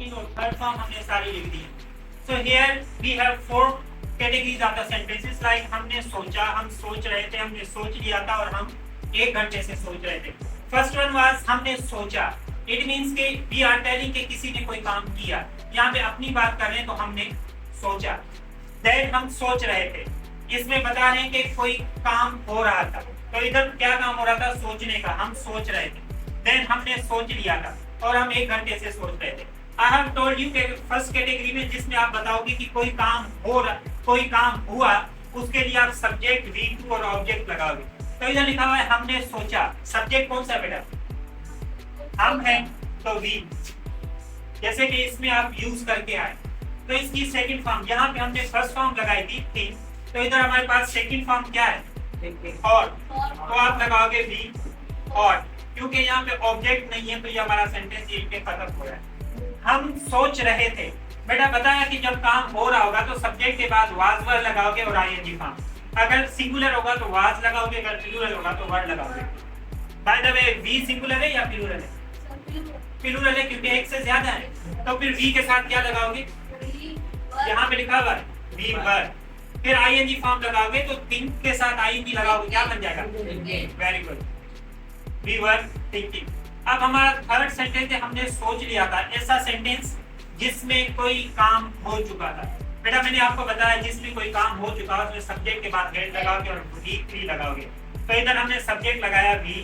Second और third form हमने सारी लिख दी है। So here we have 4 categories of the sentences like हमने सोचा, हम सोच रहे थे, हमने सोच लिया था और हम 1 घंटे से सोच रहे थे। फर्स्ट वन वाज हमने सोचा। इट मींस के वी आर टेलिंग कि किसी ने कोई काम किया। यहाँ पे अपनी बात कर रहे हैं तो हमने सोचा। देन हम सोच रहे थे, इसमें बता रहे हैं कि कोई काम हो रहा था। तो इधर क्या काम हो रहा था? सोचने का, हम सोच रहे थे। देन हमने सोच लिया था और हम 1 घंटे से सोच रहे थे। आई हैव टोल्ड यू कि फर्स्ट कैटेगरी में जिसमें आप बताओगे कि कोई काम हो रहा, कोई काम हुआ, उसके लिए आप सब्जेक्ट V2 और ऑब्जेक्ट लगाओगे। तो इधर लिखा हुआ है हमने सोचा। सब्जेक्ट कौन सा बेटा? हम हैं तो वी। जैसे कि इसमें आप यूज करके आए तो इसकी सेकंड फॉर्म, यहाँ पे हमने फर्स्ट फॉर्म लगाई थी, तो इधर हमारे पास सेकंड फॉर्म क्या है? और। तो आप लगाओगे वी और, क्योंकि यहाँ पे ऑब्जेक्ट नहीं है तो ये हमारा सेंटेंस यहीं पे खत्म हो रहा है। हम सोच रहे थे। बेटा बताया कि जब काम हो रहा होगा तो सब्जेक्ट के बाद वाज वर्ड लगाओगे और आईएनजी फॉर्म। अगर सिंगुलर होगा तो वाज लगाओगे, अगर प्लूरल होगा तो वर्ड लगाओगे। By the way we singular है या प्लूरल है? प्लूरल है क्योंकि एक से ज्यादा है। तो फिर वी के साथ क्या लगाओगे? यहाँ पे लिखा हुआ है वी वर्ड। फिर आईएनजी फॉर्म लगाओगे तो थिंक के साथ आईएनजी लगाओगे, क्या बन जाएगा? Very good, we were thinking. अब हमारा थर्ड सेंटेंस है हमने सोच लिया था। ऐसा सेंटेंस जिसमें कोई काम हो चुका था। बेटा मैंने आपको बताया जिसमें कोई काम हो चुका है उसमें सब्जेक्ट के बाद हेड लगाओगे और V3 लगाओगे। तो इधर हमने सब्जेक्ट लगाया V,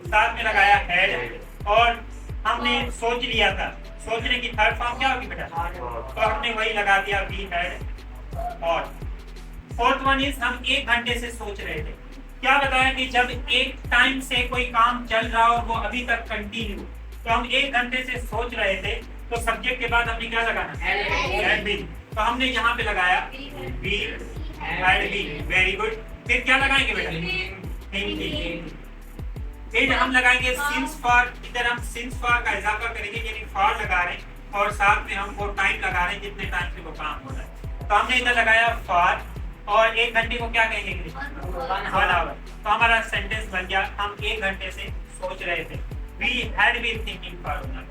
साथ में लगाया हेड और हमने सोच लिया था। सोचने की थर्ड फॉर्म क्या होगी बेटा? तो हमने वही लगा दिया V हेड और। फोर्थ वन इज हम 1 घंटे से सोच रहे थे। क्या बताया कि जब एक टाइम से कोई काम चल रहा हो और वो अभी तक कंटिन्यू, तो हम 1 घंटे से सोच रहे थे तो सब्जेक्ट के बाद हमने क्या लगाना? Had been. तो हमने यहाँ पे लगाया be had been. Very good. फिर क्या लगाएंगे बेटा? थिंकिंग। फिर हम लगाएंगे सिंस फॉर। इधर हम सिंस फॉर का इजाफा करेंगे, यानी फॉर लगा रहे हैं और साथ में हम वो टाइम लगा रहे हैं जितने टाइम से वो काम हो रहा है। तो हमने इधर लगाया फॉर और 1 घंटे को क्या कहेंगे? 1 आवर। तो हमारा सेंटेंस बन गया हम 1 घंटे से सोच रहे थे। We had been thinking for 1 hour.